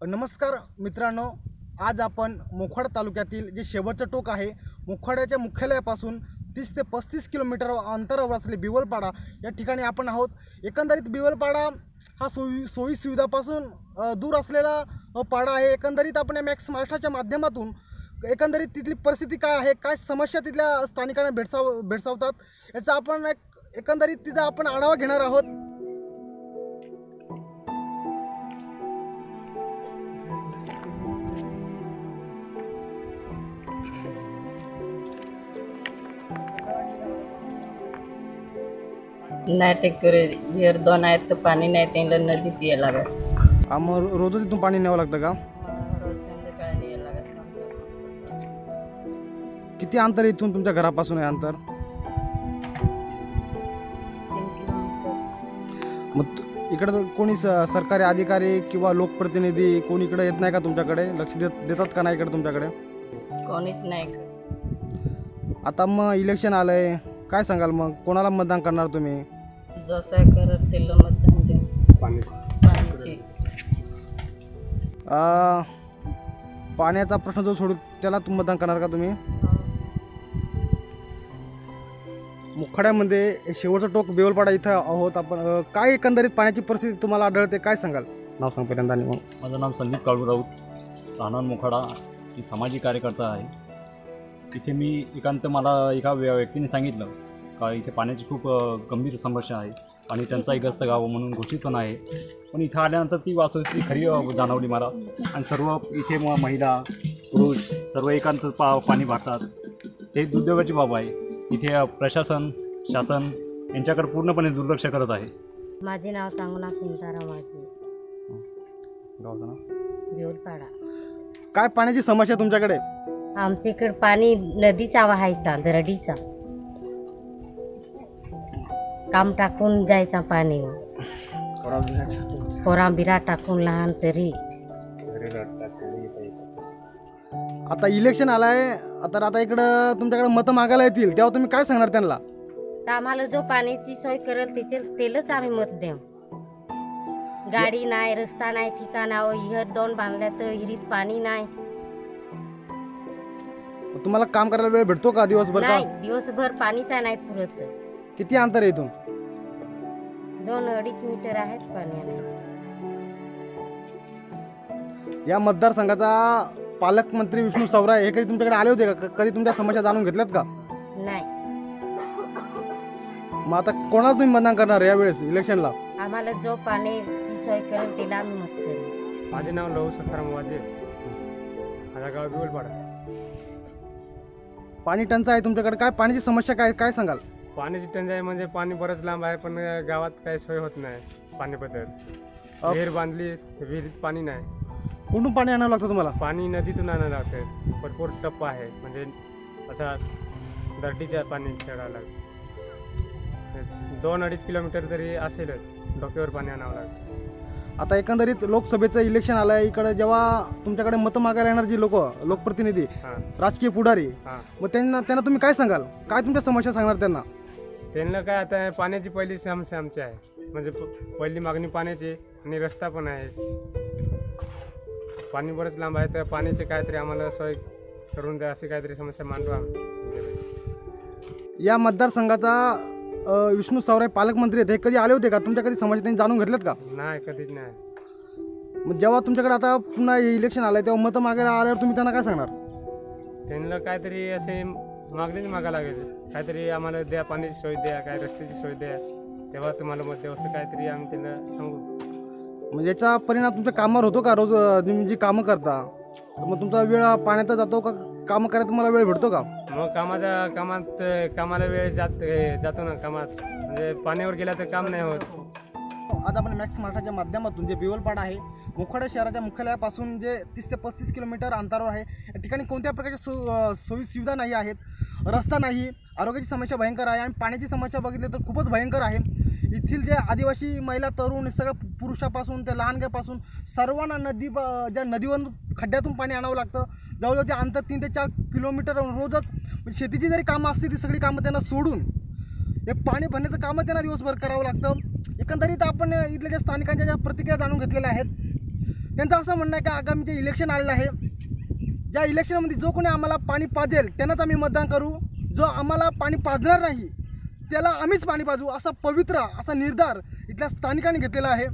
नमस्कार मित्रांनो, आज आपण मोखाडा तालुक्यातील जे शेवटचं टोक आहे, मोखाड्याच्या मुख्यालयापासून 30 ते 35 किलोमीटर अंतरावर असलेले बिवलपाडा या ठिकाणी आपण आहोत। एकंदरीत बिवलपाडा हा सोयी सुविधापासून दूर असलेला पाडा आहे। एकंदरीत आपण मॅक्स महाराष्ट्राच्या माध्यमातून एकंदरीत तिथली परिस्थिती काय आहे, काय समस्या तिथल्या स्थानिकांना भेडसावतात याचा आपण एकंदरीत तिचा आपण आढावा घेणार आहोत। नाटे करे विहीर दोन आहेत तर पाणी नाही, त्यांना नदीत यायला लागत। मग रोज तिथून पाणी न्यावं लागतं का? रोज संध्याकाळी यायला लागत। किती अंतर इथून तुमच्या घरापासून आहे अंतर? 3 किलोमीटर। मग इकडे कोणी सरकारी अधिकारी किंवा लोकप्रतिनिधी कोणी इकडे येत नाही का तुमच्याकडे? लक्ष देतात का नाही इकडे तुमच्याकडे? कोणीच नाही। आता मग इलेक्शन आलंय, काय सांगाल मग कोणाला मतदान करणार तुम्ही? जसं करत त्याला मतदान द्या। पाण्याची पाण्याचा प्रश्न जो सोडू त्याला तुम्ही मतदान करणार का तुम्ही? मुखाड्यामध्ये शेवटचं टोक बिवलपाडा इथं आहोत आपण। काय एकंदरीत पाण्याची परिस्थिती तुम्हाला आढळते, काय सांगाल? नाव सांग पहिल्यांदा। माझं नाव संदीप काळू राऊत, राहणार मोखाडा, मी सामाजिक कार्यकर्ता आहे। इथे मी मला एका व्यक्तीने सांगितलं का इथे पाण्याची खूप गंभीर समस्या आहे, पाणी टंचाईग्रस्त गाव म्हणून घोषित पण आहे। पण इथं आल्यानंतर ती वास्तविकता खरी जाणवली मला। आणि सर्व इथे महिला पुरुष सर्व एकांत पाणी भरतात, हे दुर्दैवाची बाब आहे। इथे प्रशासन शासन यांच्याकडे पूर्णपणे दुर्लक्ष करत आहे। माझे नाव चांगला सीताराम माझे, गावचं नाव बिवलपाडा। काय पाण्याची समस्या तुमच्याकडे? आमच्याकडे पाणी नदीचा वाहायचा, दरडीचा, काम टाकून जायचा पाणी, पोरांबिरा टाकून लहान तरी। आता इलेक्शन आलाय, आता इकडं तुमच्याकडे मतं मागायला येतील, तेव्हा तुम्ही काय सांगणार त्यांना? तर आम्हाला जो पाण्याची सोय करेल त्यालाच आम्ही मत देऊ। गाडी नाही, रस्ता नाही, ठिकाणावर विहीर 2 बांधल्या तर विहिरीत पाणी नाही। तुम्हाला काम करायला वेळ भेटतो का दिवसभर? नाही, दिवसभर पाणीचा नाही पुरत। किती अंतर आहे इथून? 2-2.5 मीटर आहेत पाण्याने। या मतदारसंघाचा पालकमंत्री विष्णू सवरा हे कधी तुमच्याकडे आले होते का? कधी तुमच्या समस्या जाणून घेतल्यात का? नाही। मग आता कोणाला तुम्ही मतदान करणार यावेळेस इलेक्शनला? आम्हाला जो पाण्याची सोय करेल त्याला आम्ही मत करू। माझे नाव लहू सखाराम वाजे, माझा गाव बिवलपाडा। पाणी टंचाई आहे तुमच्याकडे, काय पाण्याची समस्या काय सांगाल? पाण्याची टंचाई म्हणजे पाणी बरंच लांब आहे, पण गावात काही सोय होत नाही पाण्याबद्दल। विहीर बांधली, विहिरीत पाणी नाही। कुठून पाणी आणावं लागतं तुम्हाला? पाणी नदीतून आणावं लागतं, भरपूर टप्पा आहे, म्हणजे असा दर्डीच्या पाणी चढावं लागतं। 2-2.5 किलोमीटर तरी असेलच, डोक्यावर पाणी आणावं लागतं। आता एकंदरीत लोकसभेचं इलेक्शन आलंय, इकडे जेव्हा तुमच्याकडे मतं मागायला येणार जी लोकप्रतिनिधी राजकीय पुढारी, मग त्यांना तुम्ही काय सांगाल? काय तुमच्या समस्या सांगणार त्यांना? त्यांना काय, आता पाण्याची पहिली समस्या आमची आहे, म्हणजे पहिली मागणी पाण्याची, आणि रस्ता पण आहे। पाणी बरंच लांब आहे, तर पाण्याचे काहीतरी आम्हाला सोय करून द्या, अशी काहीतरी समस्या मांडू आम्ही। या मतदारसंघाचा विष्णू सवरा पालकमंत्री आहेत, हे कधी आले होते का? तुमच्या कधी समस्या त्यांनी जाणून घेतल्यात का? नाही, कधीच नाही। मग जेव्हा तुमच्याकडे आता पुन्हा इलेक्शन आलंय तेव्हा मतं मागायला आल्यावर तुम्ही त्यांना काय सांगणार? त्यांना काहीतरी असे मागणीच मागायला लागेल, काहीतरी आम्हाला द्या, पाण्याची सोय द्या, काय रस्त्याची सोय द्या, तेव्हा तुम्हाला मत द्या, असं काहीतरी आम्ही त्यांना सांगू। म्हणजे याचा परिणाम तुमच्या कामावर होतो का? रोज तुम्ही जी कामं करता मग तुमचा वेळ पाण्यात जातो का? कामं करायला तुम्हाला वेळ भेटतो का? मग कामाला वेळ जातो ना कामात, म्हणजे पाण्यावर गेला तर काम नाही होत। आज आपण मॅक्स महाराष्ट्राच्या माध्यमातून जे बिवलपाडा आहे, मोखाडा शहराच्या मुख्यालयापासून जे 30 ते 35 किलोमीटर अंतरावर आहे, या ठिकाणी कोणत्या प्रकारच्या सोयी सुविधा नाही आहेत, रस्ता नाही, आरोग्याची समस्या भयंकर आहे, आणि पाण्याची समस्या बघितली तर खूपच भयंकर आहे। येथील जे आदिवासी महिला, तरुण, सगळं पुरुषापासून ते लहानग्यापासून सर्वांना ज्या नदीवरून खड्ड्यातून पाणी आणावं लागतं। जवळजवळ ते अंतर 3 ते 4 किलोमीटर रोजच शेतीची जरी कामं असतील ती सगळी कामं त्यांना सोडून हे पाणी भरण्याचं कामं त्यांना दिवसभर करावं लागतं। एकंदरीत आपण इथल्या ज्या स्थानिकांच्या ज्या प्रतिक्रिया जाणून घेतलेल्या आहेत, त्यांचं असं म्हणणं आहे की आगामी जे इलेक्शन आलेलं आहे, ज्या इलेक्शनमध्ये जो कोणी आम्हाला पाणी पाजेल त्यांनाच आम्ही मतदान करू, जो आम्हाला पाणी पाजणार नाही त्याला आम्हीच पाणी पाजू, असा पवित्र असा निर्धार इथल्या स्थानिकांनी घेतलेला आहे।